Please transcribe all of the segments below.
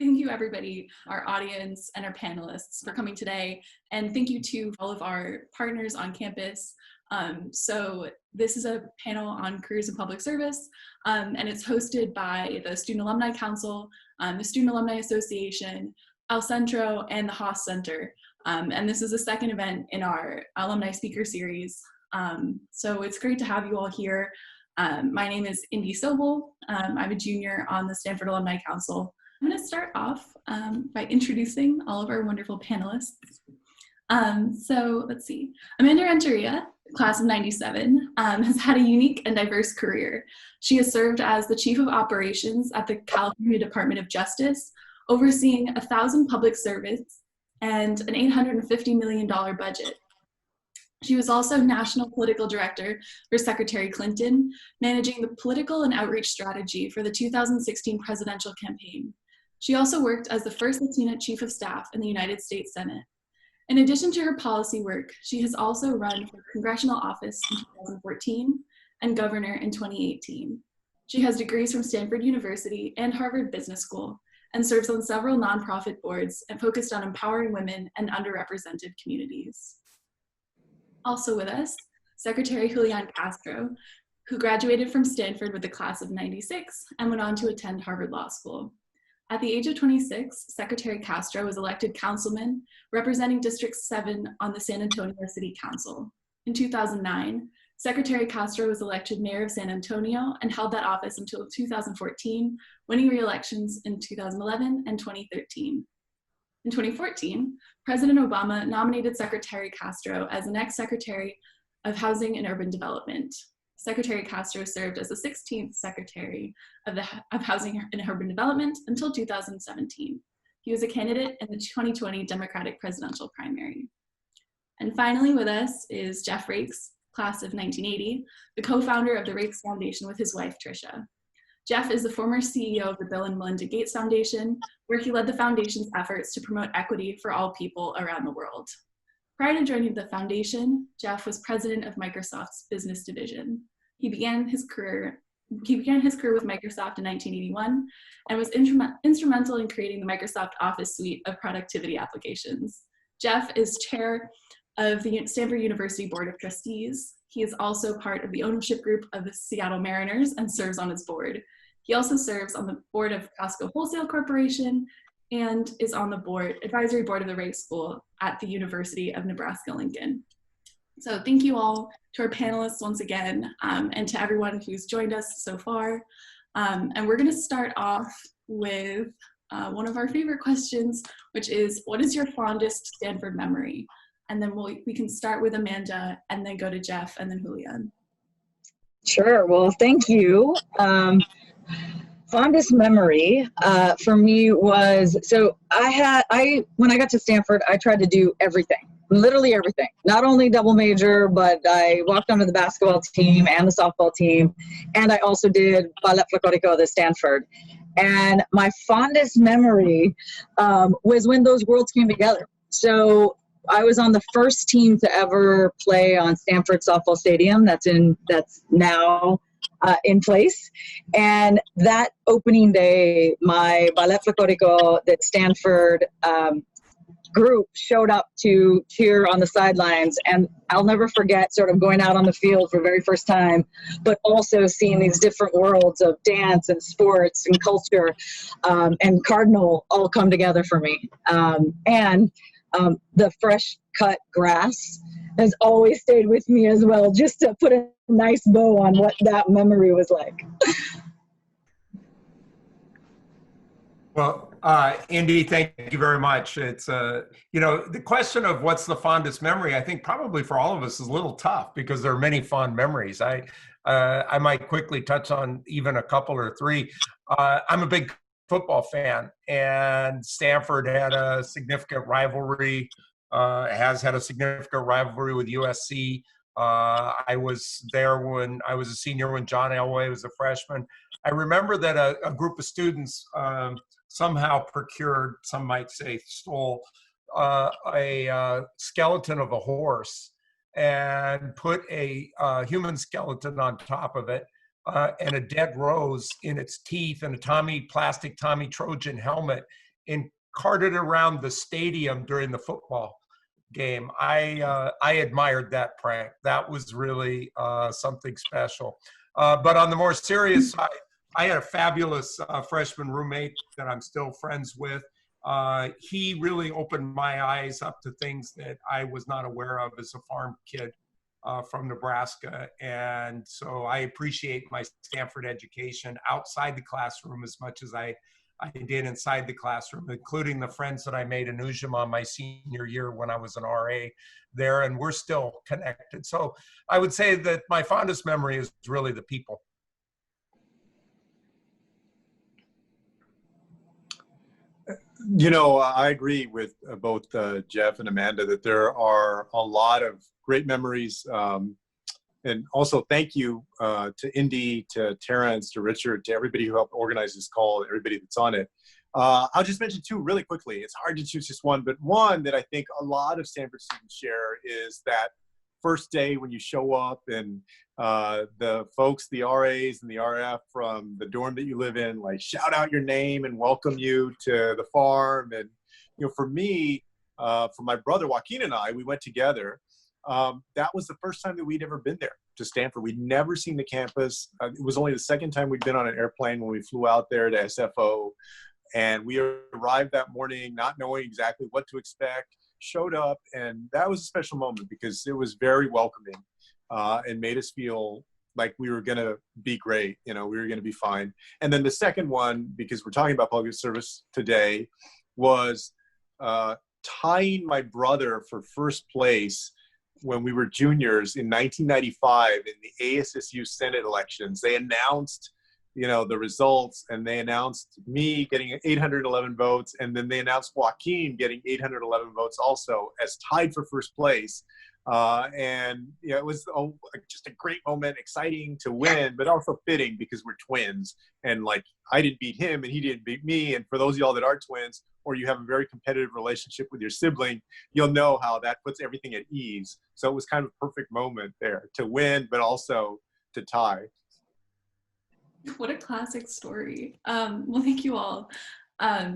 Thank you, everybody, our audience and our panelists for coming today. And thank you to all of our partners on campus. So this is a panel on careers in public service, and it's hosted by the Student Alumni Council, the Student Alumni Association, El Centro, and the Haas Center. And this is the second event in our alumni speaker series. So it's great to have you all here. My name is Indy Sobel. I'm a junior on the Stanford Alumni Council. I'm going to start off by introducing all of our wonderful panelists. So let's see. Amanda Renteria, class of '97, has had a unique and diverse career. She has served as the Chief of Operations at the California Department of Justice, overseeing 1,000 public servants and an $850 million budget. She was also National Political Director for Secretary Clinton, managing the political and outreach strategy for the 2016 presidential campaign. She also worked as the first Latina Chief of Staff in the United States Senate. In addition to her policy work, she has also run for congressional office in 2014 and governor in 2018. She has degrees from Stanford University and Harvard Business School and serves on several nonprofit boards and focused on empowering women and underrepresented communities. Also with us, Secretary Julián Castro, who graduated from Stanford with the class of '96 and went on to attend Harvard Law School. At the age of 26, Secretary Castro was elected councilman representing District 7 on the San Antonio City Council. In 2009, Secretary Castro was elected mayor of San Antonio and held that office until 2014, winning re-elections in 2011 and 2013. In 2014, President Obama nominated Secretary Castro as the next Secretary of Housing and Urban Development. Secretary Castro served as the 16th Secretary of Housing and Urban Development until 2017. He was a candidate in the 2020 Democratic presidential primary. And finally with us is Jeff Raikes, class of 1980, the co-founder of the Raikes Foundation with his wife, Tricia. Jeff is the former CEO of the Bill and Melinda Gates Foundation, where he led the foundation's efforts to promote equity for all people around the world. Prior to joining the foundation, Jeff was president of Microsoft's business division. He began his career with Microsoft in 1981 and was instrumental in creating the Microsoft Office suite of productivity applications. Jeff is chair of the Stanford University Board of Trustees. He is also part of the ownership group of the Seattle Mariners and serves on its board. He also serves on the board of Costco Wholesale Corporation and is on the advisory board of the Raikes School at the University of Nebraska-Lincoln. So thank you all to our panelists once again, and to everyone who's joined us so far. And we're gonna start off with one of our favorite questions, which is, what is your fondest Stanford memory? And then we can start with Amanda and then go to Jeff and then Julián. Sure, well, thank you. Fondest memory for me was, so when I got to Stanford, I tried to do everything. Literally everything. Not only double major, but I walked onto the basketball team and the softball team. And I also did ballet folklorico at Stanford. And my fondest memory was when those worlds came together. So I was on the first team to ever play on Stanford softball stadium. That's now in place. And that opening day, my ballet folklorico that Stanford group showed up to cheer on the sidelines, and I'll never forget sort of going out on the field for the very first time, but also seeing these different worlds of dance and sports and culture and Cardinal all come together for me. And the fresh cut grass has always stayed with me as well, just to put a nice bow on what that memory was like. Well, Indy, thank you very much. It's, the question of what's the fondest memory, I think probably for all of us is a little tough because there are many fond memories. I might quickly touch on even a couple or three. I'm a big football fan, and Stanford had a significant rivalry, has had a significant rivalry with USC. I was there when I was a senior when John Elway was a freshman. I remember that a group of students somehow procured, some might say stole, a skeleton of a horse and put a human skeleton on top of it and a dead rose in its teeth and a plastic Tommy Trojan helmet and carted around the stadium during the football game. I admired that prank. That was really something special. But on the more serious side, I had a fabulous freshman roommate that I'm still friends with. He really opened my eyes up to things that I was not aware of as a farm kid from Nebraska. And so I appreciate my Stanford education outside the classroom as much as I did inside the classroom, including the friends that I made in Ujima my senior year when I was an RA there, and we're still connected. So I would say that my fondest memory is really the people. You know, I agree with both Jeff and Amanda that there are a lot of great memories. And also thank you to Indy, to Terrence, to Richard, to everybody who helped organize this call, everybody that's on it. I'll just mention two really quickly. It's hard to choose just one, but one that I think a lot of Stanford students share is that first day when you show up and the folks, the RAs and the RF from the dorm that you live in, like shout out your name and welcome you to the farm. And, you know, for me, for my brother Joaquin and I, we went together. That was the first time that we'd ever been there to Stanford. We'd never seen the campus. It was only the second time we'd been on an airplane when we flew out there to SFO. And we arrived that morning not knowing exactly what to expect, showed up, and that was a special moment because it was very welcoming and made us feel like we were going to be great. You know, we were going to be fine. And then the second one, because we're talking about public service today, was tying my brother for first place when we were juniors in 1995 in the ASSU Senate elections. They announced, you know, the results, and they announced me getting 811 votes, and then they announced Joaquin getting 811 votes also as tied for first place. And yeah, it was just a great moment, exciting to win, but also fitting because we're twins, and like I didn't beat him and he didn't beat me. And for those of y'all that are twins, or you have a very competitive relationship with your sibling, you'll know how that puts everything at ease. So it was kind of a perfect moment there to win, but also to tie. What a classic story. Well, thank you all.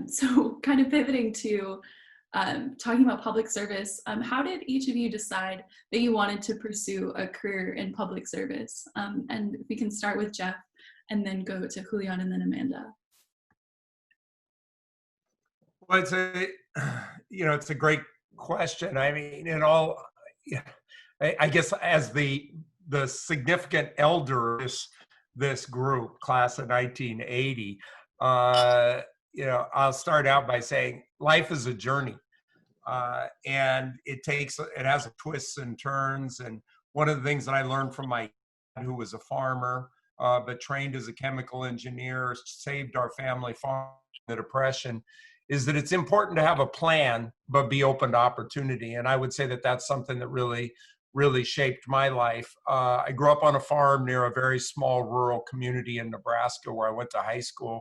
So kind of pivoting to talking about public service, how did each of you decide that you wanted to pursue a career in public service? And we can start with Jeff and then go to Julián and then Amanda. Well, it's a great question. I mean, in all, I guess as the significant elder this group, class of 1980, I'll start out by saying life is a journey, and it has twists and turns. And one of the things that I learned from my dad, who was a farmer, but trained as a chemical engineer, saved our family farm in the Depression, is that it's important to have a plan, but be open to opportunity. And I would say that that's something that really shaped my life. I grew up on a farm near a very small rural community in Nebraska where I went to high school.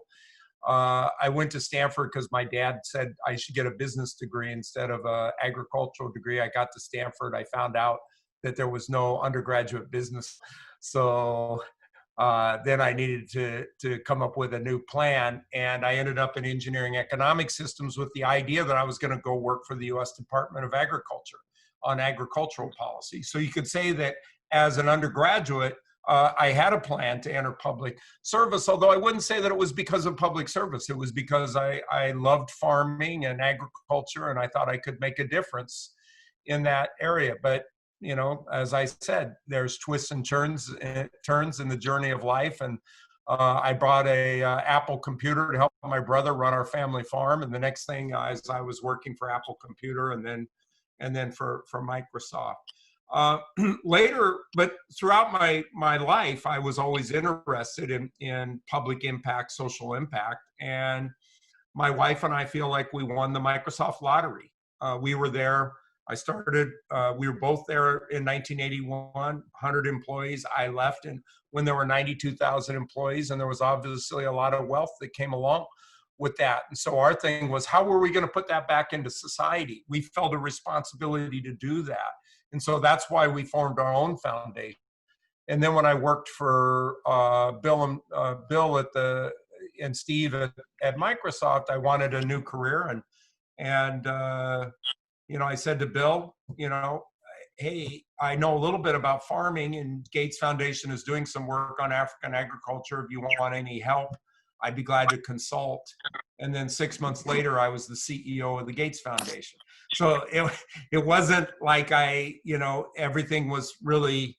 I went to Stanford because my dad said I should get a business degree instead of an agricultural degree. I got to Stanford. I found out that there was no undergraduate business. So then I needed to come up with a new plan. And I ended up in engineering economic systems with the idea that I was going to go work for the U.S. Department of Agriculture on agricultural policy. So you could say that as an undergraduate, I had a plan to enter public service, although I wouldn't say that it was because of public service. It was because I loved farming and agriculture, and I thought I could make a difference in that area. But, you know, as I said, there's twists and turns in the journey of life. And I bought a Apple computer to help my brother run our family farm. And the next thing is I was working for Apple Computer and then for Microsoft. Later, but throughout my life, I was always interested in public impact, social impact. And my wife and I feel like we won the Microsoft lottery. We were there. We were both there in 1981, 100 employees. I left when there were 92,000 employees, and there was obviously a lot of wealth that came along with that. And so our thing was, how were we going to put that back into society? We felt a responsibility to do that. And so that's why we formed our own foundation. And then when I worked for Bill and Steve at Microsoft, I wanted a new career. And I said to Bill, hey, I know a little bit about farming, and Gates Foundation is doing some work on African agriculture. If you want any help, I'd be glad to consult. And then 6 months later, I was the CEO of the Gates Foundation. So it wasn't like everything was really,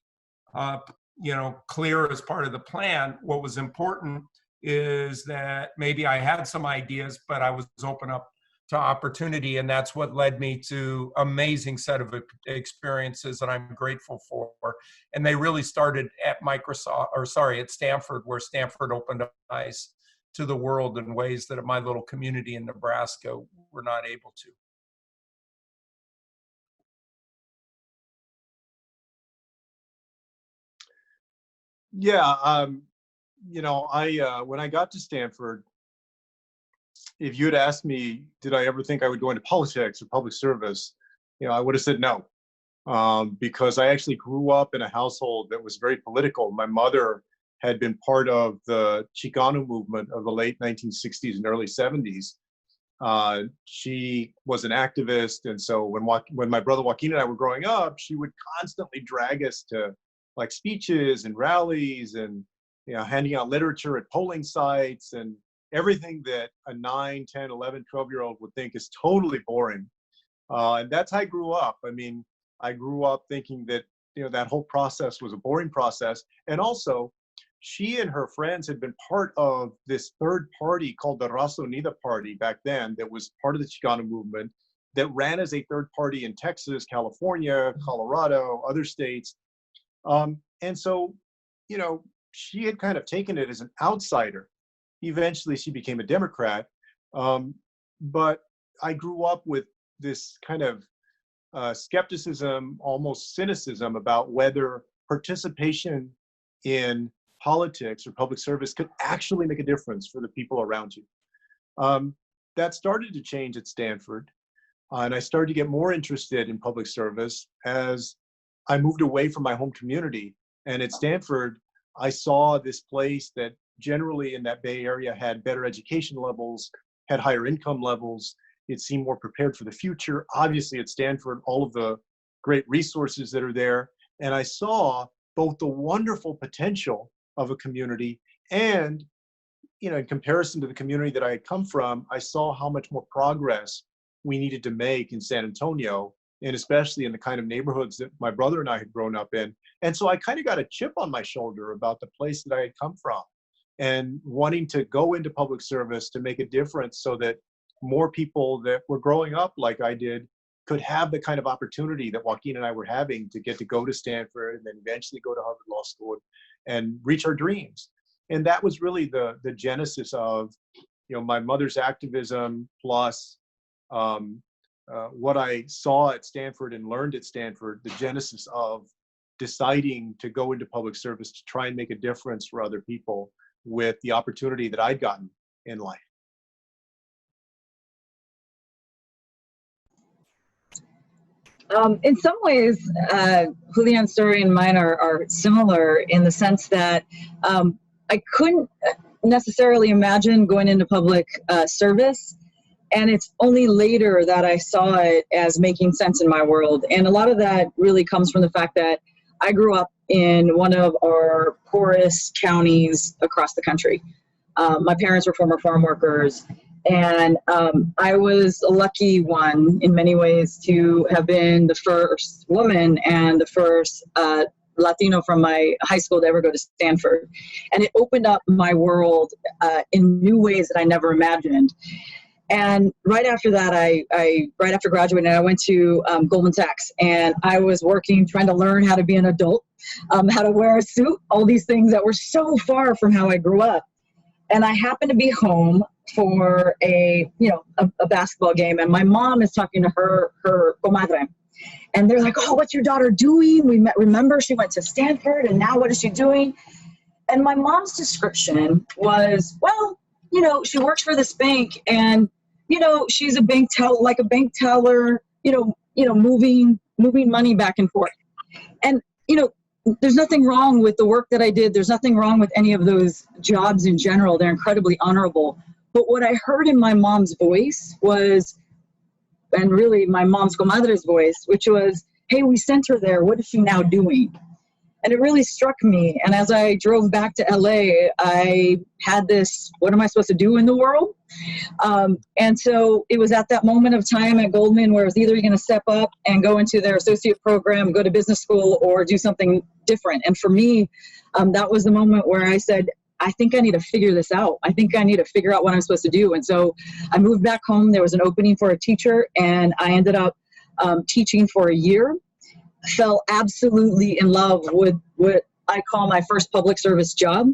clear as part of the plan. What was important is that maybe I had some ideas, but I was open up to opportunity, and that's what led me to amazing set of experiences that I'm grateful for. And they really started at at Stanford, where Stanford opened up eyes to the world in ways that my little community in Nebraska were not able to. Yeah, when I got to Stanford, if you had asked me, did I ever think I would go into politics or public service, I would have said no, because I actually grew up in a household that was very political. My mother had been part of the Chicano movement of the late 1960s and early 70s. She was an activist, and so when my brother Joaquin and I were growing up, she would constantly drag us to like speeches and rallies and handing out literature at polling sites and everything that a 9, 10, 11, 12-year-old would think is totally boring. And that's how I grew up. I mean, I grew up thinking that, that whole process was a boring process. And also, she and her friends had been part of this third party called the Raza Unida Party back then that was part of the Chicano movement that ran as a third party in Texas, California, Colorado, other states. And so, she had kind of taken it as an outsider. Eventually, she became a Democrat. But I grew up with this kind of skepticism, almost cynicism about whether participation in politics or public service could actually make a difference for the people around you. That started to change at Stanford. And I started to get more interested in public service as I moved away from my home community. And at Stanford, I saw this place that generally in that Bay Area had better education levels, had higher income levels. It seemed more prepared for the future. Obviously at Stanford, all of the great resources that are there. And I saw both the wonderful potential of a community and, in comparison to the community that I had come from, I saw how much more progress we needed to make in San Antonio, and especially in the kind of neighborhoods that my brother and I had grown up in. And so I kind of got a chip on my shoulder about the place that I had come from and wanting to go into public service to make a difference so that more people that were growing up like I did could have the kind of opportunity that Joaquin and I were having to get to go to Stanford and then eventually go to Harvard Law School and reach our dreams. And that was really the genesis of, my mother's activism plus what I saw at Stanford and learned at Stanford, the genesis of deciding to go into public service to try and make a difference for other people with the opportunity that I'd gotten in life. In some ways, Julián's story and mine are similar in the sense that I couldn't necessarily imagine going into public service. And it's only later that I saw it as making sense in my world. And a lot of that really comes from the fact that I grew up in one of our poorest counties across the country. My parents were former farm workers, and I was a lucky one in many ways to have been the first woman and the first Latino from my high school to ever go to Stanford. And it opened up my world in new ways that I never imagined. And right after that, right after graduating, I went to Goldman Sachs, and I was working, trying to learn how to be an adult, how to wear a suit, all these things that were so far from how I grew up. And I happened to be home for a basketball game, and my mom is talking to her comadre, and they're like, "Oh, what's your daughter doing? Remember she went to Stanford, and now what is she doing?" And my mom's description was, well, she works for this bank, and she's a bank teller, moving money back and forth. And there's nothing wrong with the work that I did. There's nothing wrong with any of those jobs in general. They're incredibly honorable. But what I heard in my mom's voice was, and really my mom's comadre's voice, which was, hey, we sent her there. What is she now doing? And it really struck me. And as I drove back to LA, I had this, what am I supposed to do in the world? And so it was at that moment of time at Goldman where it was either you're going to step up and go into their associate program, go to business school, or do something different. And for me, that was the moment where I said, I think I need to figure this out. I think I need to figure out what I'm supposed to do. And so I moved back home. There was an opening for a teacher, and I ended up teaching for a year. Fell absolutely in love with what I call my first public service job,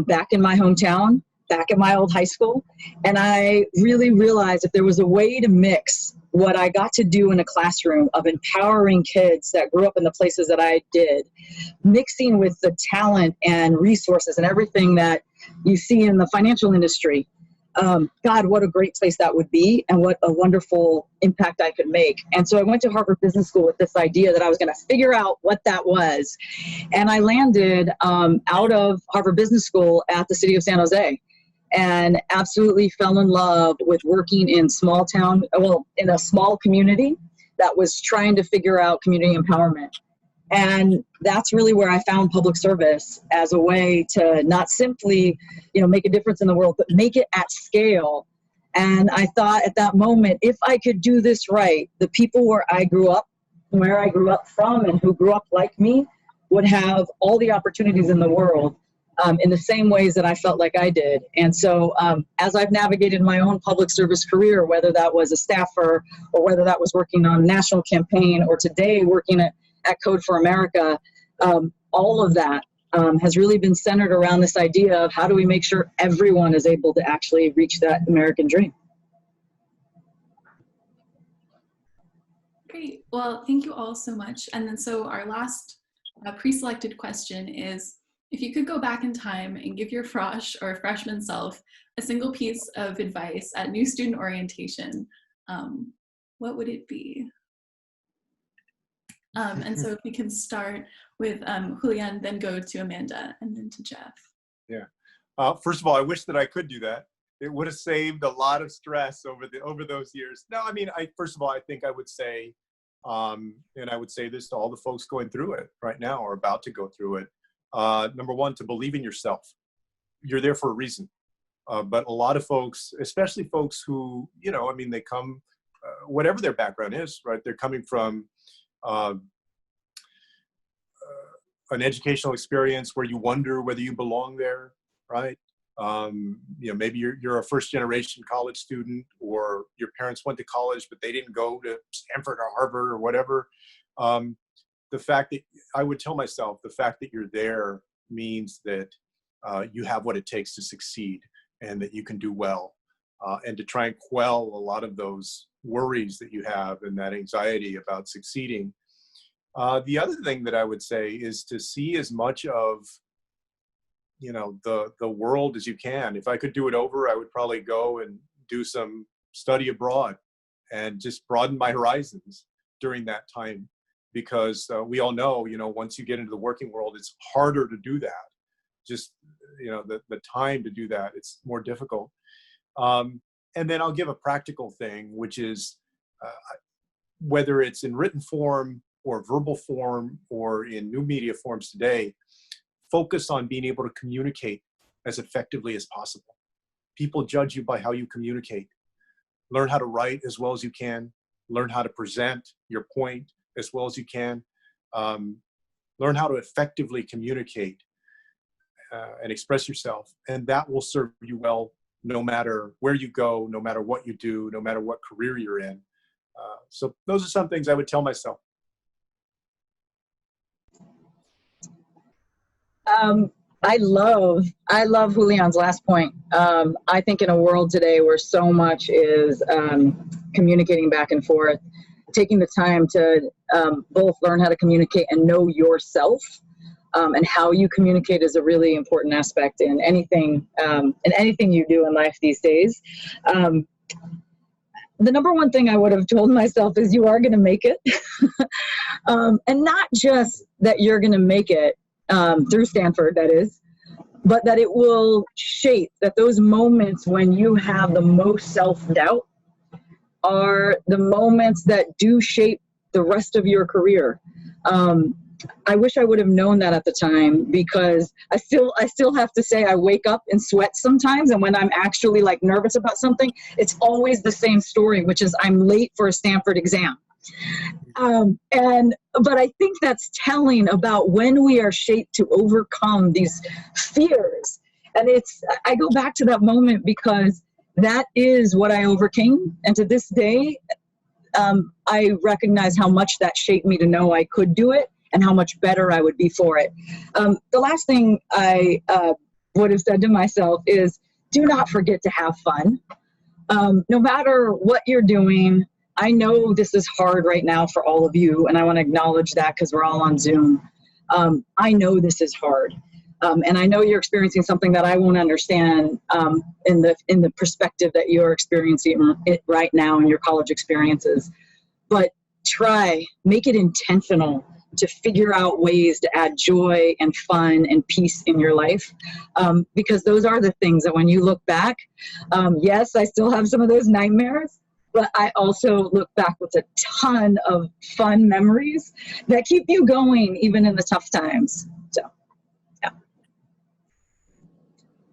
back in my hometown, back at my old high school. And I really realized if there was a way to mix what I got to do in a classroom of empowering kids that grew up in the places that I did, mixing with the talent and resources and everything that you see in the financial industry, God, what a great place that would be, and what a wonderful impact I could make. And so I went to Harvard Business School with this idea that I was going to figure out what that was. And I landed out of Harvard Business School at the city of San Jose, and absolutely fell in love with working in in a small community that was trying to figure out community empowerment. And that's really where I found public service as a way to not simply, make a difference in the world, but make it at scale. And I thought at that moment, if I could do this right, the people where I grew up from, and who grew up like me, would have all the opportunities in the world, in the same ways that I felt like I did. And so as I've navigated my own public service career, whether that was a staffer or whether that was working on a national campaign, or today working at Code for America, all of that has really been centered around this idea of how do we make sure everyone is able to actually reach that American dream. Great. Well, thank you all so much. And then so our last pre-selected question is, if you could go back in time and give your frosh or freshman self a single piece of advice at new student orientation, what would it be? And so if we can start with Julián, then go to Amanda, and then to Jeff. Yeah. First of all, I wish that I could do that. It would have saved a lot of stress over those years. No, I mean, first of all, I think I would say, and I would say this to all the folks going through it right now or about to go through it. Number one, to believe in yourself. You're there for a reason. But a lot of folks, especially folks who, they come, whatever their background is, right? They're coming from an educational experience where you wonder whether you belong there, right? Maybe you're a first generation college student, or your parents went to college, but they didn't go to Stanford or Harvard or whatever. The fact that I would tell myself, the fact that you're there means that you have what it takes to succeed, and that you can do well, and to try and quell a lot of those worries that you have and that anxiety about succeeding. The other thing that I would say is to see as much of, the world as you can. If I could do it over, I would probably go and do some study abroad and just broaden my horizons during that time, because we all know, once you get into the working world, it's harder to do that. Just, the time to do that, it's more difficult. And then I'll give a practical thing, which is whether it's in written form or verbal form or in new media forms today, focus on being able to communicate as effectively as possible. People judge you by how you communicate. Learn how to write as well as you can. Learn how to present your point as well as you can. Learn how to effectively communicate and express yourself. And that will serve you well no matter where you go, no matter what you do, no matter what career you're in. So those are some things I would tell myself. I love Julián's last point. I think in a world today where so much is communicating back and forth, taking the time to both learn how to communicate and know yourself, and how you communicate is a really important aspect in anything you do in life these days. The number one thing I would have told myself is you are going to make it. And not just that you're going to make it through Stanford, that is, but that it will shape, that those moments when you have the most self-doubt are the moments that do shape the rest of your career. I wish I would have known that at the time, because I still have to say I wake up in sweat sometimes, and when I'm actually like nervous about something, it's always the same story, which is I'm late for a Stanford exam. But I think that's telling about when we are shaped to overcome these fears. And I go back to that moment because that is what I overcame. And to this day, I recognize how much that shaped me to know I could do it and how much better I would be for it. The last thing I would have said to myself is, do not forget to have fun. No matter what you're doing, I know this is hard right now for all of you, and I want to acknowledge that because we're all on Zoom. I know this is hard. And I know you're experiencing something that I won't understand in the perspective that you're experiencing it right now in your college experiences. But make it intentional to figure out ways to add joy and fun and peace in your life. Because those are the things that when you look back, yes, I still have some of those nightmares, but I also look back with a ton of fun memories that keep you going even in the tough times. So, yeah.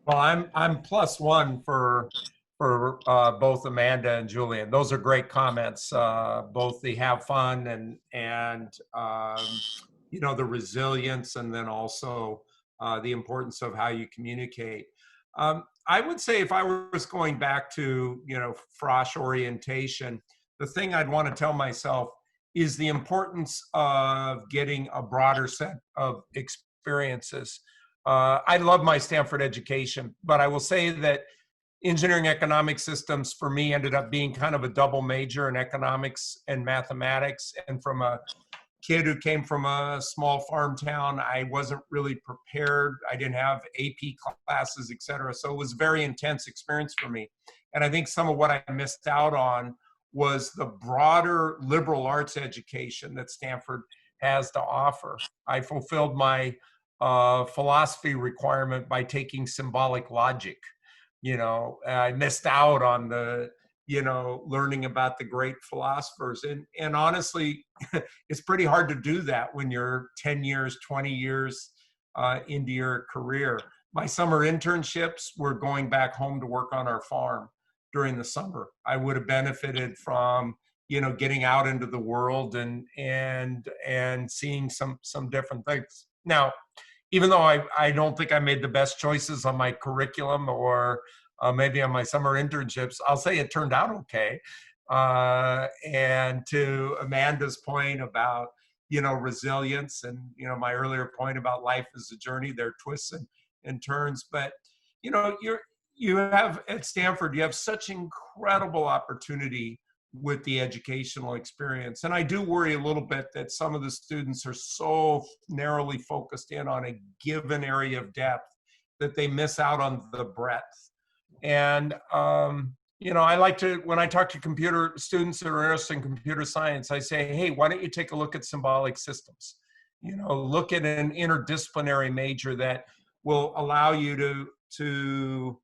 Well, I'm +1 for both Amanda and Julian. Those are great comments. Both the have fun and the resilience, and then also the importance of how you communicate. I would say if I was going back to Frosh orientation, the thing I'd want to tell myself is the importance of getting a broader set of experiences. I love my Stanford education, but I will say that engineering economic systems for me ended up being kind of a double major in economics and mathematics. And from a kid who came from a small farm town, I wasn't really prepared. I didn't have AP classes, et cetera. So it was a very intense experience for me. And I think some of what I missed out on was the broader liberal arts education that Stanford has to offer. I fulfilled my philosophy requirement by taking symbolic logic. I missed out on the learning about the great philosophers. And honestly, it's pretty hard to do that when you're 10 years, 20 years into your career. My summer internships were going back home to work on our farm during the summer. I would have benefited from, getting out into the world and seeing some different things. Now, even though I don't think I made the best choices on my curriculum or maybe on my summer internships, I'll say it turned out okay. And to Amanda's point about, resilience, and, my earlier point about life as a journey, there are twists and turns. But, you have at Stanford, you have such incredible opportunity with the educational experience. And I do worry a little bit that some of the students are so narrowly focused in on a given area of depth that they miss out on the breadth. And, I like to, when I talk to computer students that are interested in computer science, I say, hey, why don't you take a look at symbolic systems? Look at an interdisciplinary major that will allow you to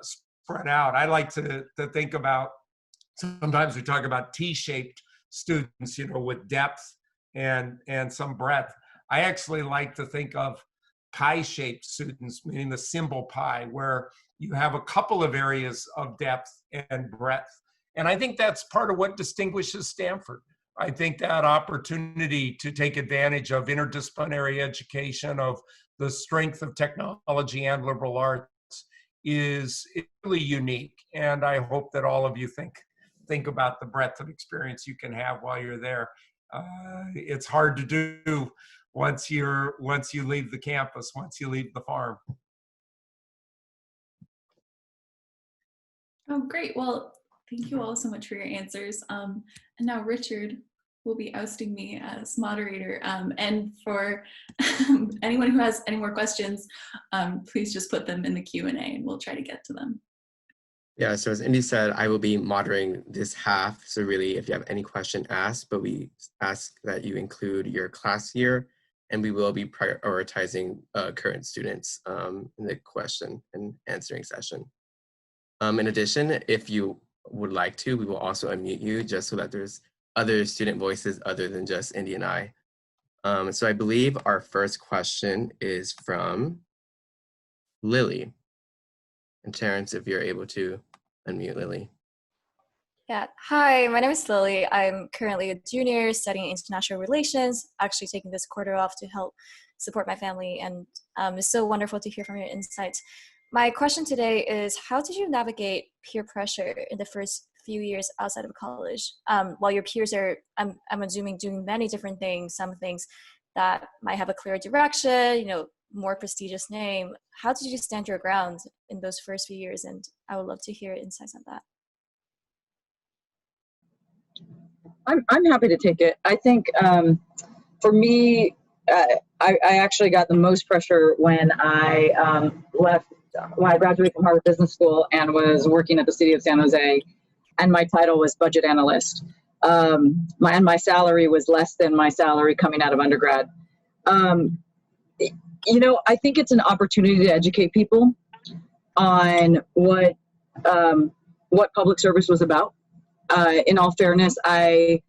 spread out. I like to think about, sometimes we talk about T-shaped students, with depth and some breadth. I actually like to think of pi-shaped students, meaning the symbol pi, where you have a couple of areas of depth and breadth. And I think that's part of what distinguishes Stanford. I think that opportunity to take advantage of interdisciplinary education, of the strength of technology and liberal arts, is really unique. And I hope that all of you think about the breadth of experience you can have while you're there. It's hard to do once you leave the campus, once you leave the farm. Oh, great. Well, thank you all so much for your answers. And now Richard will be ousting me as moderator. And for anyone who has any more questions, please just put them in the Q&A and we'll try to get to them. Yeah, so as Indy said, I will be moderating this half. So really, if you have any question, ask, but we ask that you include your class year, and we will be prioritizing current students in the question and answering session. In addition, if you would like to, we will also unmute you just so that there's other student voices other than just Indy and I. So I believe our first question is from Lily. And Terrence, if you're able to unmute Lily. Yeah. Hi, my name is Lily. I'm currently a junior studying international relations, actually taking this quarter off to help support my family. And it's so wonderful to hear from your insights. My question today is, how did you navigate peer pressure in the first few years outside of college? While your peers are, I'm assuming, doing many different things, some things that might have a clear direction, you know, more prestigious name. How did you stand your ground in those first few years? And I would love to hear insights on that. I'm happy to take it. I think for me, I actually got the most pressure when I when I graduated from Harvard Business School and was working at the city of San Jose, and my title was budget analyst. My salary was less than my salary coming out of undergrad. You know, I think it's an opportunity to educate people on what public service was about. In all fairness, I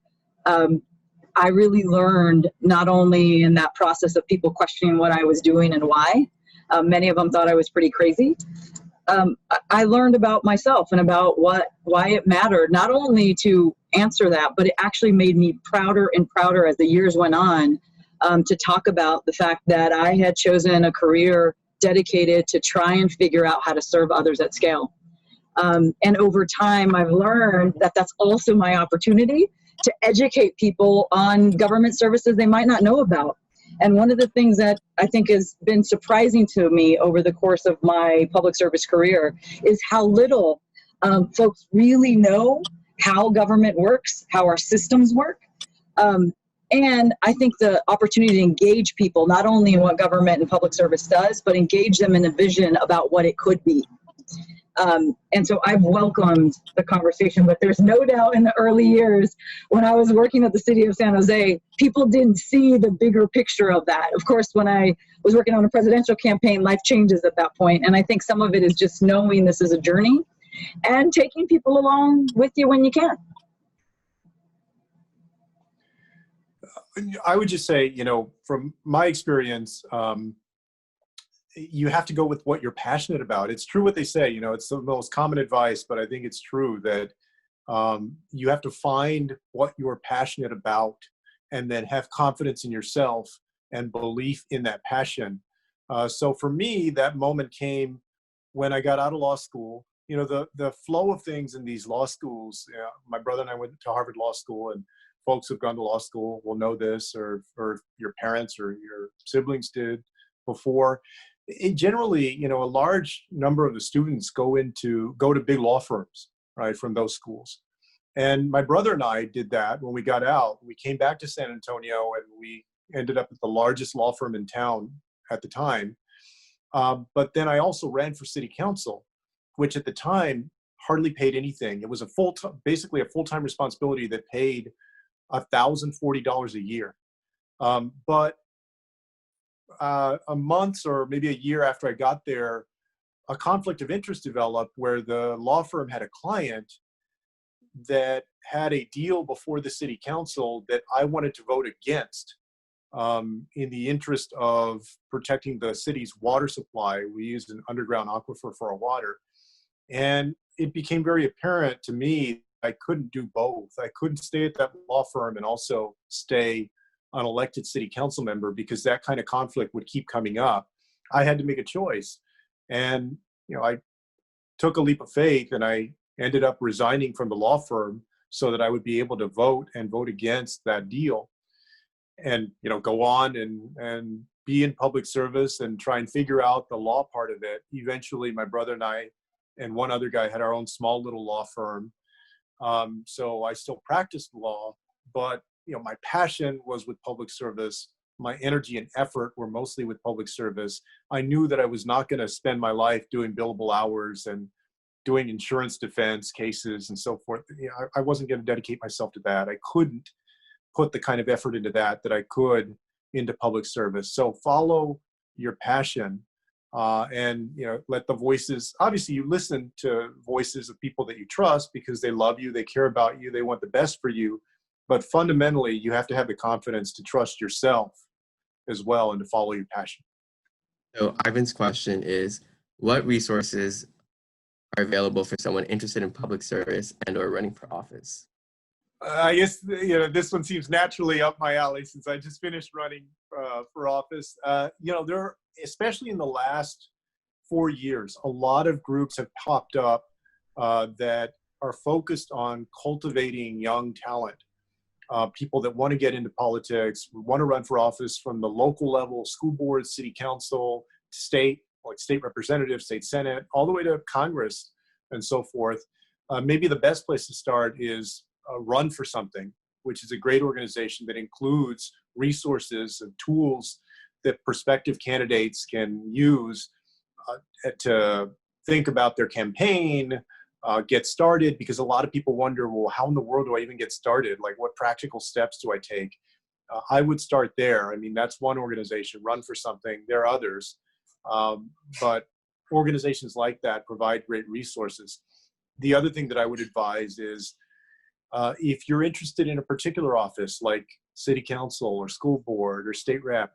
really learned not only in that process of people questioning what I was doing and why. Many of them thought I was pretty crazy. I learned about myself and about why it mattered, not only to answer that, but it actually made me prouder and prouder as the years went on, to talk about the fact that I had chosen a career dedicated to try and figure out how to serve others at scale. And over time, I've learned that that's also my opportunity to educate people on government services they might not know about. And one of the things that I think has been surprising to me over the course of my public service career is how little folks really know how government works, how our systems work. And I think the opportunity to engage people, not only in what government and public service does, but engage them in a vision about what it could be. And so I've welcomed the conversation, but there's no doubt in the early years when I was working at the city of San Jose, people didn't see the bigger picture of that. Of course, when I was working on a presidential campaign, life changes at that point. And I think some of it is just knowing this is a journey and taking people along with you when you can. I would just say, you know, from my experience, you have to go with what you're passionate about. It's true what they say, you know, it's the most common advice, but I think it's true that you have to find what you're passionate about and then have confidence in yourself and belief in that passion. So for me, that moment came when I got out of law school. You know, the flow of things in these law schools, my brother and I went to Harvard Law School, and folks who've gone to law school will know this, or your parents or your siblings did before. It generally, you know, a large number of the students go to big law firms, right, from those schools. And my brother and I did that when we got out. We came back to San Antonio and we ended up at the largest law firm in town at the time. But then I also ran for city council, which at the time hardly paid anything. It was basically a full-time responsibility that paid $1,040 a year. But a month or maybe a year after I got there, a conflict of interest developed where the law firm had a client that had a deal before the city council that I wanted to vote against, in the interest of protecting the city's water supply. We used an underground aquifer for our water. And it became very apparent to me I couldn't do both. I couldn't stay at that law firm and also stay an elected city council member, because that kind of conflict would keep coming up. I had to make a choice. And, you know, I took a leap of faith and I ended up resigning from the law firm so that I would be able to vote against that deal and, you know, go on and be in public service and try and figure out the law part of it. Eventually, my brother and I and one other guy had our own small little law firm. So I still practiced law, but you know, my passion was with public service. My energy and effort were mostly with public service. I knew that I was not going to spend my life doing billable hours and doing insurance defense cases and so forth. You know, I wasn't going to dedicate myself to that. I couldn't put the kind of effort into that I could into public service. So follow your passion, and you know, let the voices. Obviously, you listen to voices of people that you trust because they love you, they care about you, they want the best for you. But fundamentally, you have to have the confidence to trust yourself as well and to follow your passion. So Ivan's question is, what resources are available for someone interested in public service and or running for office? I guess, you know, this one seems naturally up my alley since I just finished running for office. You know, there are, especially in the last 4 years, a lot of groups have popped up that are focused on cultivating young talent. People that want to get into politics, want to run for office from the local level, school board, city council, state, like state representative, state senate, all the way to Congress and so forth. Maybe the best place to start is Run for Something, which is a great organization that includes resources and tools that prospective candidates can use to think about their campaign, get started, because a lot of people wonder, well, how in the world do I even get started? Like, what practical steps do I take? I would start there. I mean, that's one organization, Run for Something. There are others, but organizations like that provide great resources. The other thing that I would advise is, if you're interested in a particular office like city council or school board or state rep,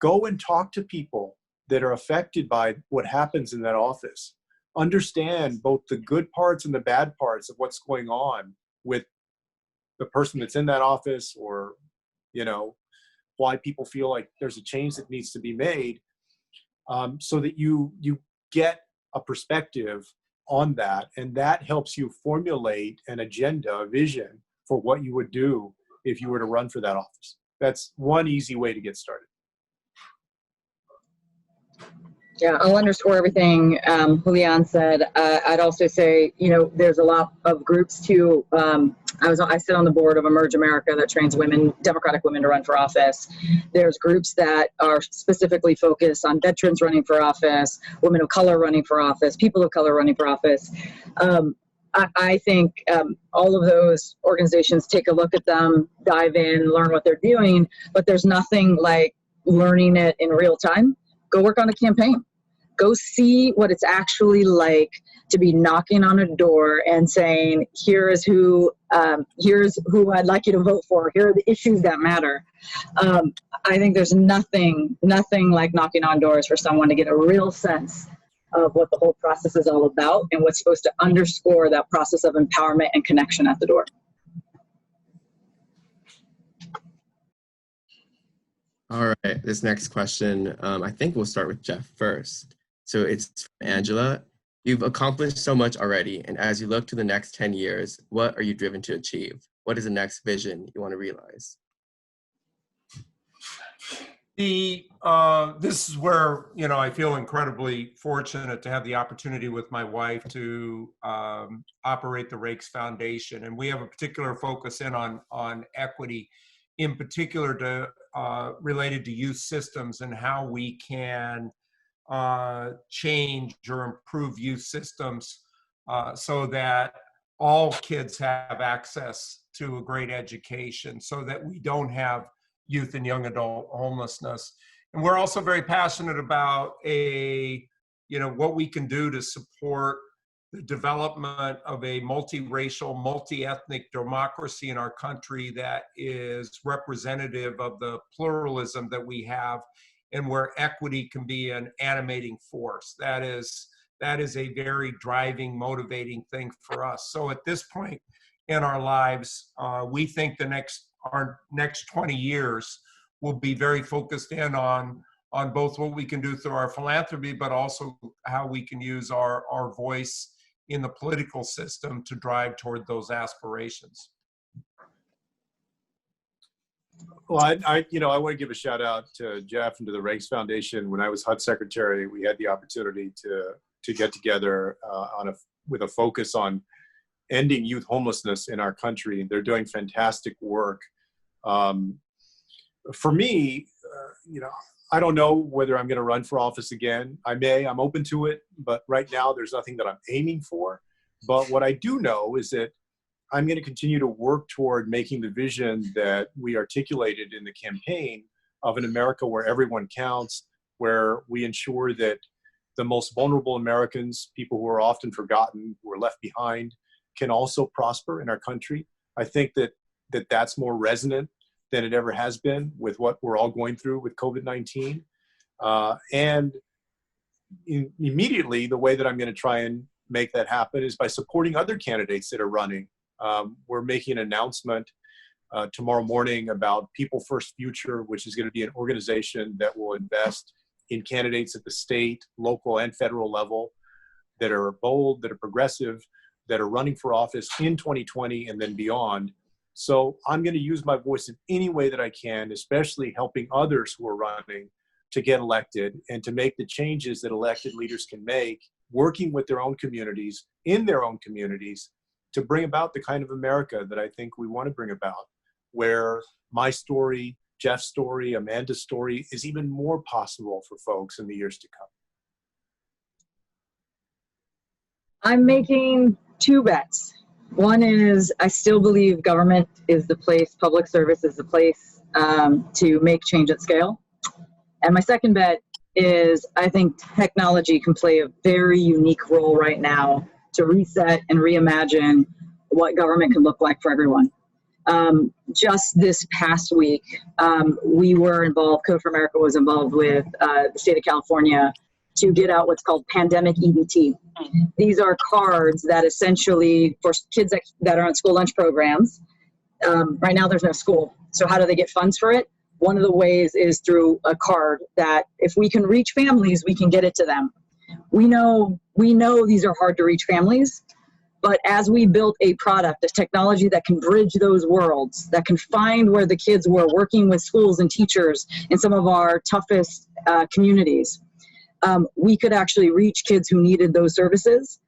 go and talk to people that are affected by what happens in that office. Understand both the good parts and the bad parts of what's going on with the person that's in that office, or, you know, why people feel like there's a change that needs to be made, so that you get a perspective on that, and that helps you formulate an agenda, a vision for what you would do if you were to run for that office. That's one easy way to get started. Yeah, I'll underscore everything Julián said. I'd also say, you know, there's a lot of groups too. I sit on the board of Emerge America that trains women, Democratic women, to run for office. There's groups that are specifically focused on veterans running for office, women of color running for office, people of color running for office. I think all of those organizations, take a look at them, dive in, learn what they're doing, but there's nothing like learning it in real time. Go work on a campaign. Go see what it's actually like to be knocking on a door and saying, here's who I'd like you to vote for. Here are the issues that matter. I think there's nothing like knocking on doors for someone to get a real sense of what the whole process is all about and what's supposed to underscore that process of empowerment and connection at the door. All right, this next question, I think we'll start with Jeff first. So it's from Angela. You've accomplished so much already, and as you look to the next 10 years, what are you driven to achieve? What is the next vision you want to realize? This is where, you know, I feel incredibly fortunate to have the opportunity with my wife to operate the Raikes Foundation, and we have a particular focus in on equity, in particular to related to youth systems and how we can change or improve youth systems so that all kids have access to a great education, so that we don't have youth and young adult homelessness. And we're also very passionate about what we can do to support the development of a multiracial, multi-ethnic democracy in our country that is representative of the pluralism that we have, and where equity can be an animating force. That is a very driving, motivating thing for us. So at this point in our lives, we think our next 20 years will be very focused in on both what we can do through our philanthropy, but also how we can use our voice in the political system to drive toward those aspirations. Well, I want to give a shout out to Jeff and to the Raikes Foundation. When I was HUD secretary, we had the opportunity to get together with a focus on ending youth homelessness in our country. They're doing fantastic work. For me, I don't know whether I'm going to run for office again. I may. I'm open to it, but right now there's nothing that I'm aiming for. But what I do know is that I'm going to continue to work toward making the vision that we articulated in the campaign of an America where everyone counts, where we ensure that the most vulnerable Americans, people who are often forgotten, who are left behind, can also prosper in our country. I think that that's more resonant than it ever has been with what we're all going through with COVID-19. Immediately, the way that I'm going to try and make that happen is by supporting other candidates that are running. We're making an announcement tomorrow morning about People First Future, which is going to be an organization that will invest in candidates at the state, local, and federal level that are bold, that are progressive, that are running for office in 2020 and then beyond. So I'm going to use my voice in any way that I can, especially helping others who are running to get elected and to make the changes that elected leaders can make, working with their own communities, in their own communities, to bring about the kind of America that I think we want to bring about, where my story, Jeff's story, Amanda's story is even more possible for folks in the years to come. I'm making two bets. One is I still believe government is the place, public service is the place to make change at scale. And my second bet is I think technology can play a very unique role right now to reset and reimagine what government can look like for everyone. Just this past week, we were involved, Code for America was involved with the state of California to get out what's called pandemic EBT. These are cards that essentially, for kids that are on school lunch programs, right now there's no school. So how do they get funds for it? One of the ways is through a card that if we can reach families, we can get it to them. We know these are hard to reach families, but as we built a product, a technology that can bridge those worlds, that can find where the kids were working with schools and teachers in some of our toughest communities, we could actually reach kids who needed those services.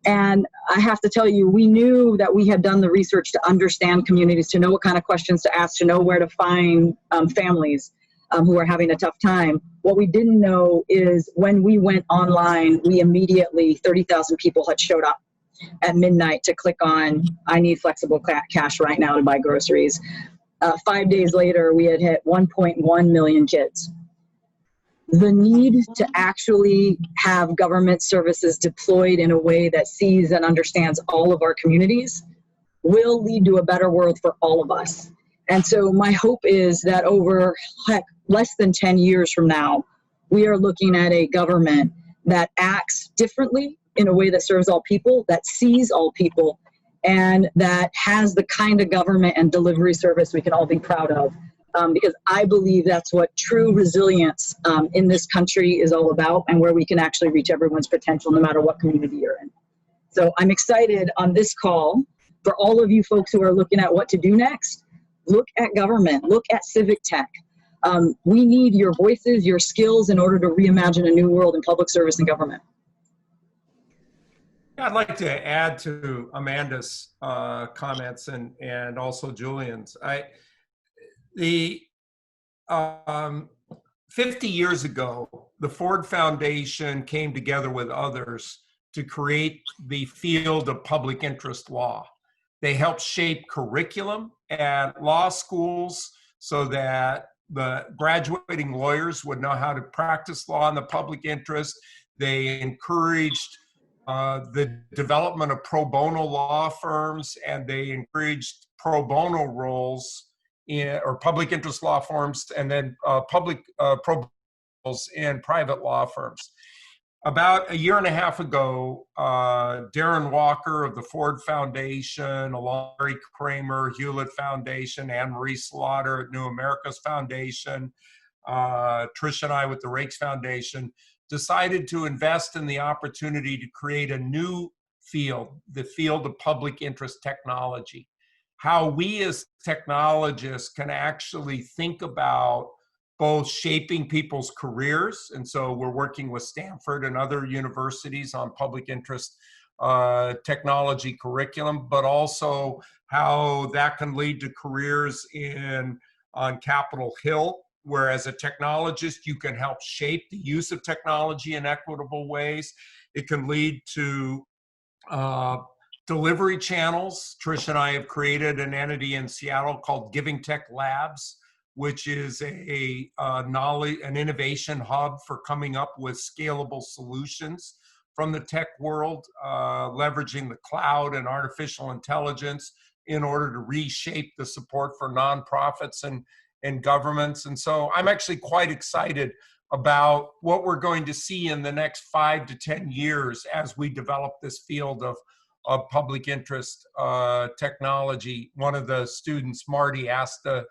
And I have to tell you, we knew that we had done the research to understand communities, to know what kind of questions to ask, to know where to find families who are having a tough time. What we didn't know is when we went online, we immediately, 30,000 people had showed up at midnight to click on, I need flexible cash right now to buy groceries. 5 days later, we had hit 1.1 million kids. The need to actually have government services deployed in a way that sees and understands all of our communities will lead to a better world for all of us. And so my hope is that over less than 10 years from now, we are looking at a government that acts differently in a way that serves all people, that sees all people, and that has the kind of government and delivery service we can all be proud of. Because I believe that's what true resilience in this country is all about, and where we can actually reach everyone's potential no matter what community you're in. So I'm excited on this call for all of you folks who are looking at what to do next. Look at government, look at civic tech. We need your voices, your skills in order to reimagine a new world in public service and government. I'd like to add to Amanda's comments and also Julian's. 50 years ago, the Ford Foundation came together with others to create the field of public interest law. They helped shape curriculum at law schools so that the graduating lawyers would know how to practice law in the public interest. They encouraged the development of pro bono law firms, and they encouraged pro bono roles or public interest law firms, and then public pro bonos in private law firms. About a year and a half ago, Darren Walker of the Ford Foundation, Larry Kramer, Hewlett Foundation, Anne Marie Slaughter at New America's Foundation, Trish and I with the Raikes Foundation, decided to invest in the opportunity to create a new field, the field of public interest technology. How we as technologists can actually think about both shaping people's careers. And so we're working with Stanford and other universities on public interest technology curriculum, but also how that can lead to careers on Capitol Hill, where as a technologist, you can help shape the use of technology in equitable ways. It can lead to delivery channels. Trish and I have created an entity in Seattle called Giving Tech Labs, which is an innovation hub for coming up with scalable solutions from the tech world, leveraging the cloud and artificial intelligence in order to reshape the support for nonprofits and governments. And so I'm actually quite excited about what we're going to see in the next 5 to 10 years as we develop this field of public interest technology. One of the students, Marty, asked the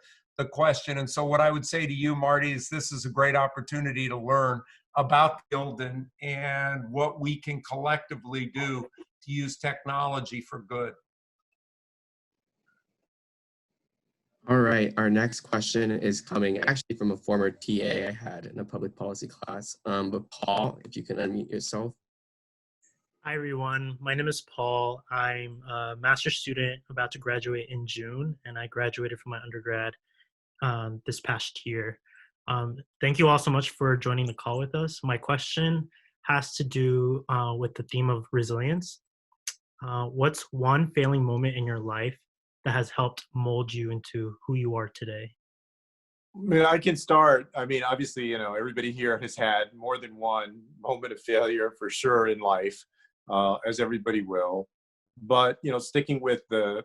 question. And so what I would say to you, Marty, is this is a great opportunity to learn about the field and what we can collectively do to use technology for good. All right, our next question is coming actually from a former TA I had in a public policy class. But Paul, if you can unmute yourself. Hi everyone, my name is Paul. I'm a master's student about to graduate in June, and I graduated from my undergrad this past year. Thank you all so much for joining the call with us. My question has to do with the theme of resilience. What's one failing moment in your life that has helped mold you into who you are today? I mean, I can start. I mean, obviously, you know, everybody here has had more than one moment of failure for sure in life, as everybody will. But, you know, sticking with the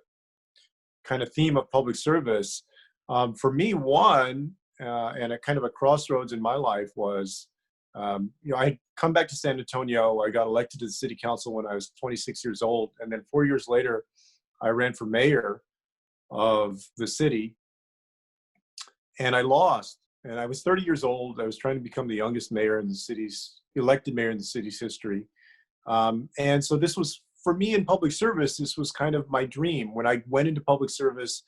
kind of theme of public service, for me, one, and a kind of a crossroads in my life was, you know, I come back to San Antonio. I got elected to the city council when I was 26 years old. And then 4 years later, I ran for mayor of the city. And I lost. And I was 30 years old. I was trying to become the youngest mayor in the city's, elected mayor in the city's history. And so this was, for me in public service, this was kind of my dream. When I went into public service,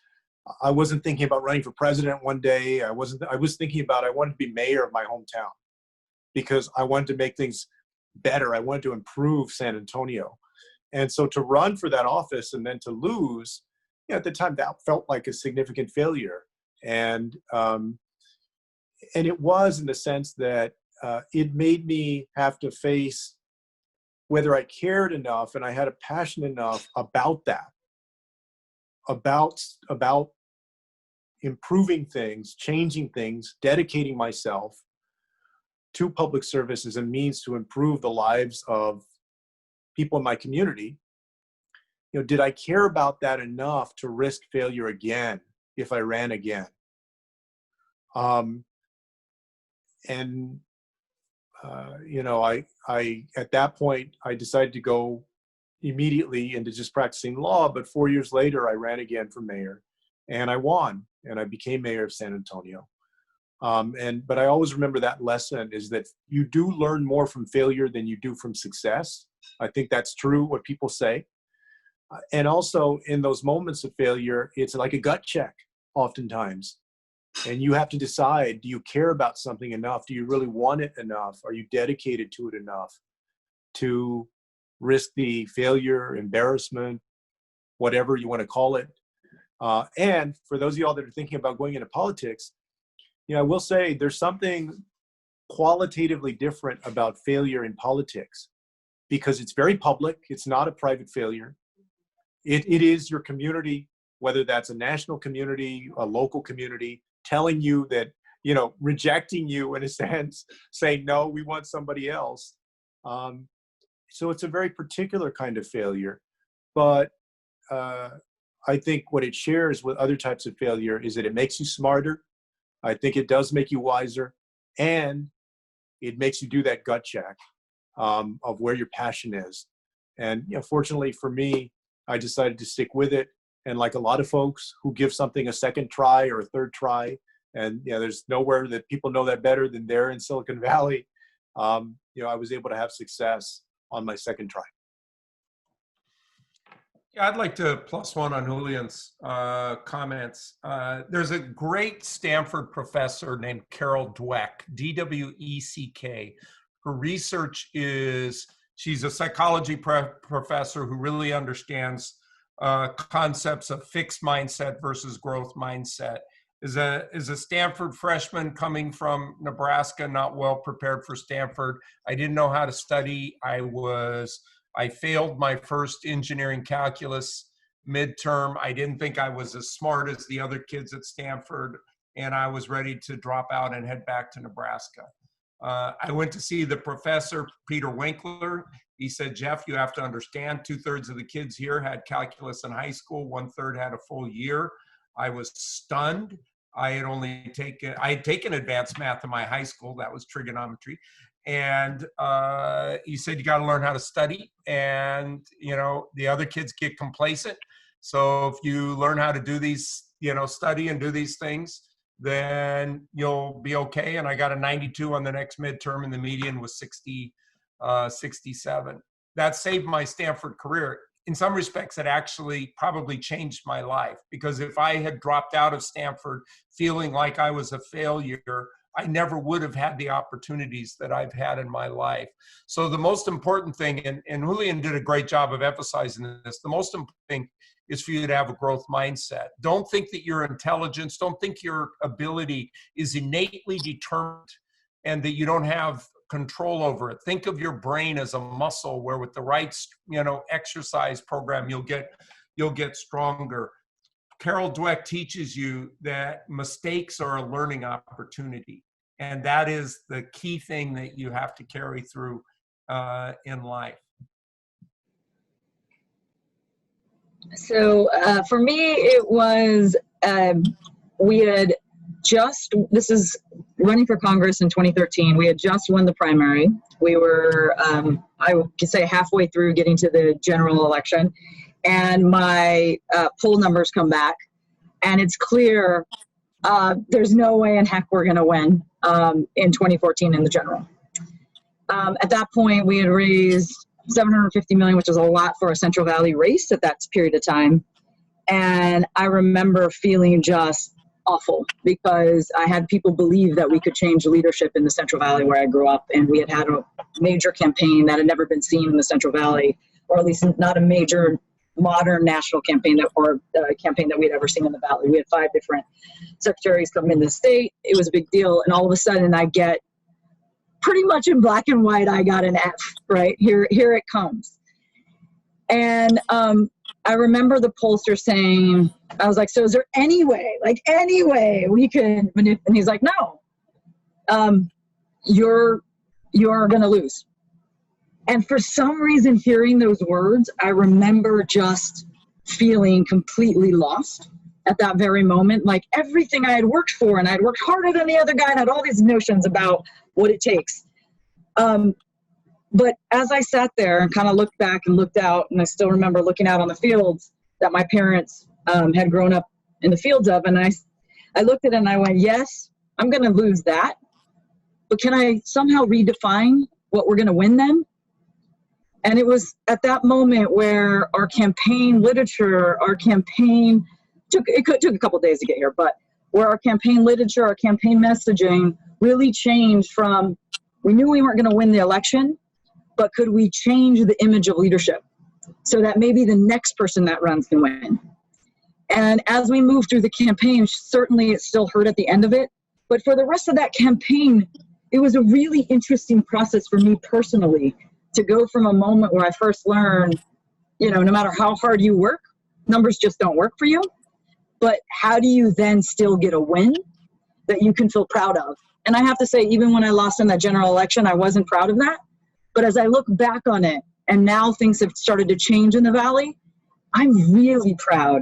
I wasn't thinking about running for president one day. I was thinking about, I wanted to be mayor of my hometown because I wanted to make things better. I wanted to improve San Antonio. And so to run for that office and then to lose, you know, at the time that felt like a significant failure. And it was in the sense that it made me have to face whether I cared enough and I had a passion enough about that, about improving things, changing things, dedicating myself to public service as a means to improve the lives of people in my community. You know, did I care about that enough to risk failure again if I ran again? You know, I at that point, I decided to go immediately into just practicing law, but 4 years later, I ran again for mayor and I won and I became mayor of San Antonio. But I always remember that lesson is that you do learn more from failure than you do from success. I think that's true, what people say. And also in those moments of failure, it's like a gut check oftentimes. And you have to decide, do you care about something enough? Do you really want it enough? Are you dedicated to it enough to risk the failure, embarrassment, whatever you want to call it? And for those of y'all that are thinking about going into politics, you know, I will say there's something qualitatively different about failure in politics because it's very public. It's not a private failure. It is your community, whether that's a national community, a local community, telling you that, you know, rejecting you in a sense, saying, no, we want somebody else. So it's a very particular kind of failure. But I think what it shares with other types of failure is that it makes you smarter. I think it does make you wiser. And it makes you do that gut check of where your passion is. And, you know, fortunately for me, I decided to stick with it. And like a lot of folks who give something a second try or a third try, and you know, there's nowhere that people know that better than there in Silicon Valley. You know, I was able to have success on my second try. Yeah, I'd like to plus one on Julian's comments. There's a great Stanford professor named Carol Dweck, D-W-E-C-K. Her research is, she's a psychology professor who really understands concepts of fixed mindset versus growth mindset. Is a Stanford freshman coming from Nebraska, not well prepared for Stanford. I didn't know how to study. I was I failed my first engineering calculus midterm. I didn't think I was as smart as the other kids at Stanford, and I was ready to drop out and head back to Nebraska. I went to see the professor, Peter Winkler. He said, Jeff, you have to understand, 2/3 of the kids here had calculus in high school, 1/3 had a full year. I was stunned. I had taken advanced math in my high school, that was trigonometry. And he said, you got to learn how to study, and the other kids get complacent. So if you learn how to do these, study and do these things, then you'll be okay. And I got a 92 on the next midterm, and the median was 67. That saved my Stanford career. In some respects, it actually probably changed my life, because if I had dropped out of Stanford feeling like I was a failure, I never would have had the opportunities that I've had in my life. So the most important thing, and Julián did a great job of emphasizing this, the most important thing is for you to have a growth mindset. Don't think that your intelligence, don't think your ability is innately determined and that you don't have control over it. Think of your brain as a muscle where with the right, exercise program, you'll get stronger. Carol Dweck teaches you that mistakes are a learning opportunity. And that is the key thing that you have to carry through in life. So for me, it was, we had just, this is running for Congress in 2013. We had just won the primary. We were, I could say, halfway through getting to the general election. And my poll numbers come back. And it's clear there's no way in heck we're going to win in 2014 in the general. At that point, we had raised $750 million, which is a lot for a Central Valley race at that period of time. And I remember feeling just awful because I had people believe that we could change leadership in the Central Valley where I grew up. And we had had a major campaign that had never been seen in the Central Valley, or at least not a major modern national campaign campaign that we had ever seen in the Valley. We had 5 different secretaries come in the state. It was a big deal. And all of a sudden I get pretty much in black and white, I got an F, right? Here it comes. And I remember the pollster saying, I was like, so is there any way we can manipulate? And he's like, no, you're going to lose. And for some reason, hearing those words, I remember just feeling completely lost at that very moment. Like everything I had worked for, and I'd worked harder than the other guy, and had all these notions about what it takes. But as I sat there and kind of looked back and looked out, and I still remember looking out on the fields that my parents had grown up in the fields of, and I looked at it and I went, yes, I'm going to lose that, but can I somehow redefine what we're going to win then? And it was at that moment where our campaign literature, took a couple days to get here, but where our campaign literature, our campaign messaging really changed from, we knew we weren't going to win the election, but could we change the image of leadership so that maybe the next person that runs can win? And as we moved through the campaign, certainly it still hurt at the end of it, but for the rest of that campaign, it was a really interesting process for me personally to go from a moment where I first learned, no matter how hard you work, numbers just don't work for you. But how do you then still get a win that you can feel proud of? And I have to say, even when I lost in that general election, I wasn't proud of that. But as I look back on it, and now things have started to change in the Valley, I'm really proud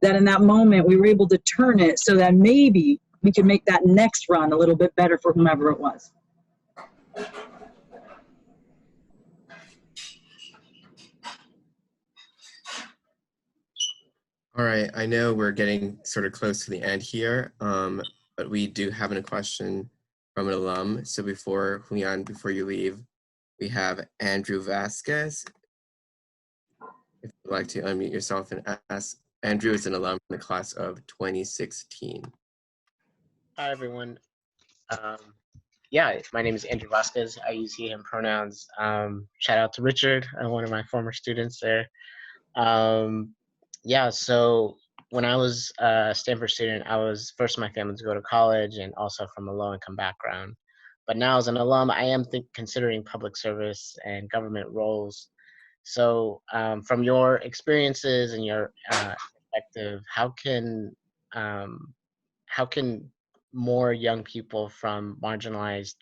that in that moment we were able to turn it so that maybe we could make that next run a little bit better for whomever it was. All right, I know we're getting sort of close to the end here, but we do have a question from an alum. So before you leave, we have Andrew Vasquez. If you'd like to unmute yourself and ask. Andrew is an alum in the class of 2016. Hi, everyone. My name is Andrew Vasquez. I use he, him pronouns. Shout out to Richard, one of my former students there. So when I was a Stanford student, I was first in my family to go to college and also from a low-income background. But now as an alum, I am considering public service and government roles. So from your experiences and your perspective, how can more young people from marginalized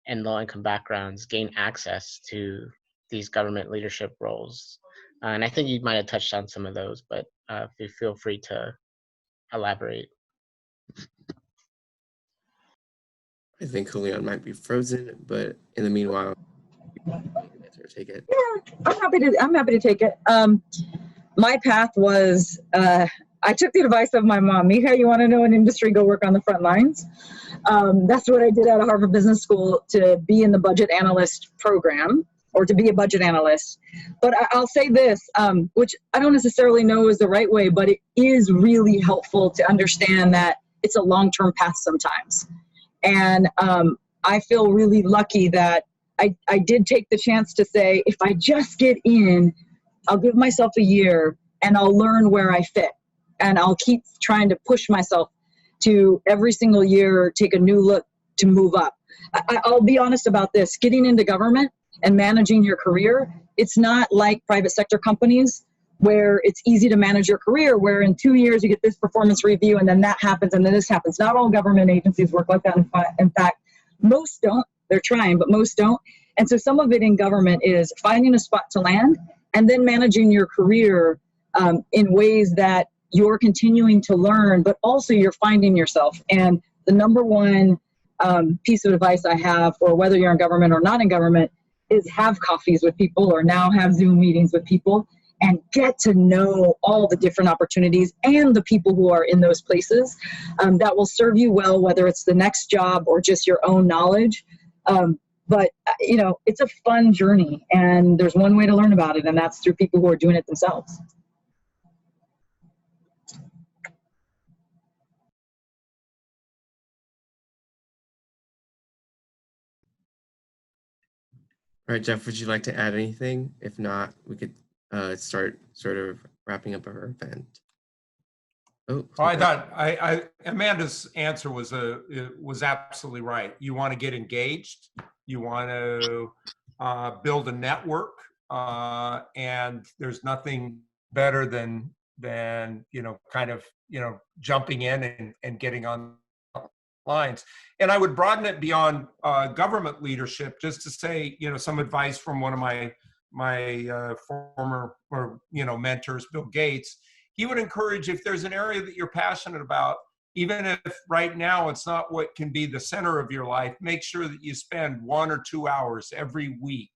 and low-income backgrounds gain access to these government leadership roles? And I think you might have touched on some of those, but if you feel free to elaborate. I think Julián might be frozen, but in the meanwhile, take it. Yeah, I'm happy to take it. My path was, I took the advice of my mom. Mija, you want to know an industry, go work on the front lines. That's what I did out of Harvard Business School, to be in the budget analyst program, or to be a budget analyst. But I'll say this, which I don't necessarily know is the right way, but it is really helpful to understand that it's a long-term path sometimes. And I feel really lucky that I did take the chance to say, if I just get in, I'll give myself a year and I'll learn where I fit. And I'll keep trying to push myself to every single year take a new look to move up. I'll be honest about this. Getting into government and managing your career, it's not like private sector companies where it's easy to manage your career, where in 2 years you get this performance review and then that happens and then this happens. Not all government agencies work like that. In fact, most don't. They're trying, but most don't. And so some of it in government is finding a spot to land and then managing your career in ways that you're continuing to learn, but also you're finding yourself. And the number one piece of advice I have, for whether you're in government or not in government, is have coffees with people, or now have Zoom meetings with people, and get to know all the different opportunities and the people who are in those places. That will serve you well, whether it's the next job or just your own knowledge. But, you know, it's a fun journey, and there's one way to learn about it, and that's through people who are doing it themselves. All right, Jeff, would you like to add anything? If not, we could start sort of wrapping up our event. Oh, I thought Amanda's answer was absolutely right. You want to get engaged, you want to build a network, and there's nothing better than kind of jumping in and getting on lines. And I would broaden it beyond government leadership, just to say, some advice from one of my former mentors, Bill Gates. He would encourage, if there's an area that you're passionate about, even if right now it's not what can be the center of your life, make sure that you spend 1 or 2 hours every week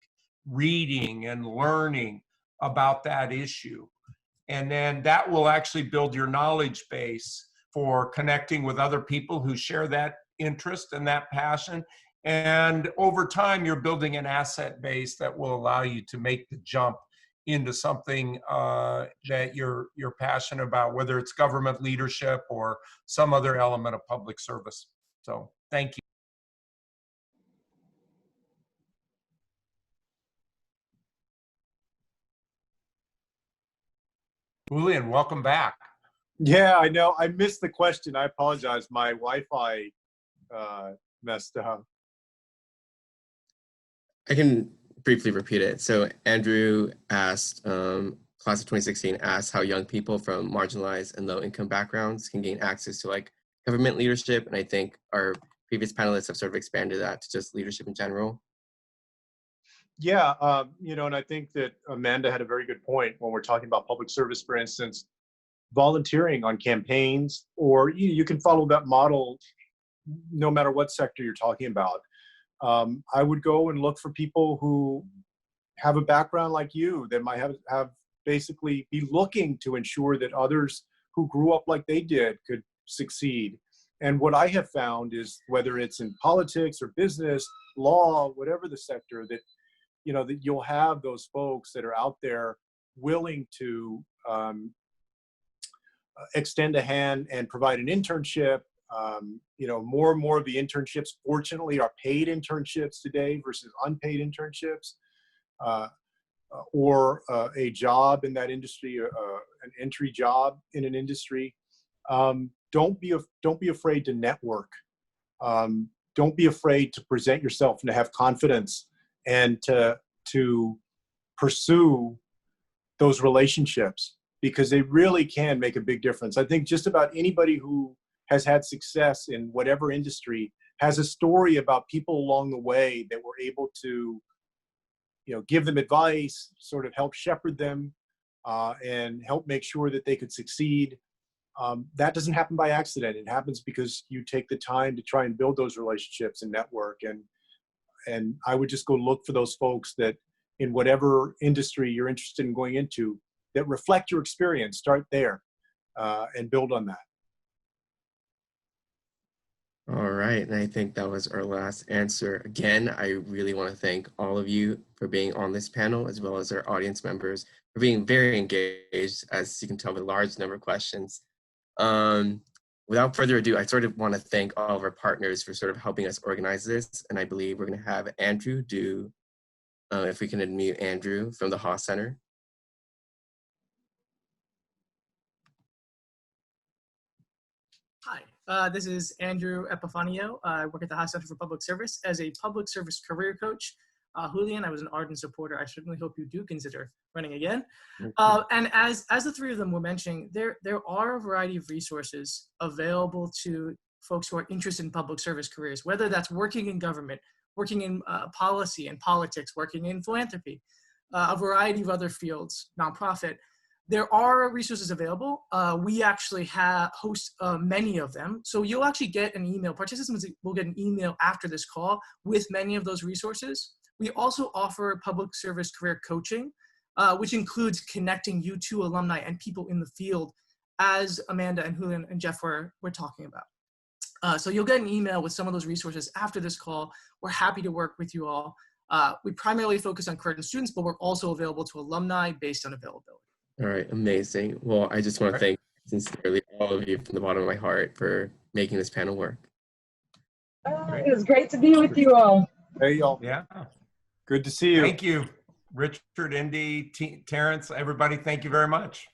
reading and learning about that issue. And then that will actually build your knowledge base for connecting with other people who share that interest and that passion. And over time, you're building an asset base that will allow you to make the jump into something that you're passionate about, whether it's government leadership or some other element of public service. So thank you. Julián, welcome back. Yeah, I know. I missed the question. I apologize. My Wi-Fi messed up. I can briefly repeat it. So Andrew asked, class of 2016 asked how young people from marginalized and low income backgrounds can gain access to like government leadership. And I think our previous panelists have sort of expanded that to just leadership in general. Yeah, and I think that Amanda had a very good point when we're talking about public service, for instance, volunteering on campaigns, or you can follow that model no matter what sector you're talking about. I would go and look for people who have a background like you, that might have basically be looking to ensure that others who grew up like they did could succeed. And what I have found is, whether it's in politics or business, law, whatever the sector, that that you'll have those folks that are out there willing to extend a hand and provide an internship. More and more of the internships, fortunately, are paid internships today versus unpaid internships, or a job in that industry, an entry job in an industry. Don't be afraid to network. Don't be afraid to present yourself and to have confidence, and to pursue those relationships, because they really can make a big difference. I think just about anybody who has had success in whatever industry has a story about people along the way that were able to, give them advice, sort of help shepherd them, and help make sure that they could succeed. That doesn't happen by accident. It happens because you take the time to try and build those relationships and network. And I would just go look for those folks that, in whatever industry you're interested in going into, that reflect your experience. Start there and build on that. All right, and I think that was our last answer. Again, I really want to thank all of you for being on this panel, as well as our audience members for being very engaged, as you can tell, with a large number of questions. Without further ado, I sort of want to thank all of our partners for sort of helping us organize this, and I believe we're going to have Andrew do, if we can unmute Andrew from the Haas Center. Hi, this is Andrew Epifanio. I work at the Haas Center for Public Service as a public service career coach. Julian, I was an ardent supporter. I certainly hope you do consider running again. And as the three of them were mentioning, there are a variety of resources available to folks who are interested in public service careers, whether that's working in government, working in policy and politics, working in philanthropy, a variety of other fields, nonprofit. There are resources available. We actually host many of them. So you'll actually get an email. Participants will get an email after this call with many of those resources. We also offer public service career coaching, which includes connecting you to alumni and people in the field, as Amanda and Julian and Jeff were talking about. So you'll get an email with some of those resources after this call. We're happy to work with you all. We primarily focus on current students, but we're also available to alumni based on availability. All right, amazing. Well, I just want to thank sincerely all of you from the bottom of my heart for making this panel work. It was great to be with you all. Hey, y'all. Yeah. Good to see you. Thank you, Richard, Indy, Terrence, everybody. Thank you very much.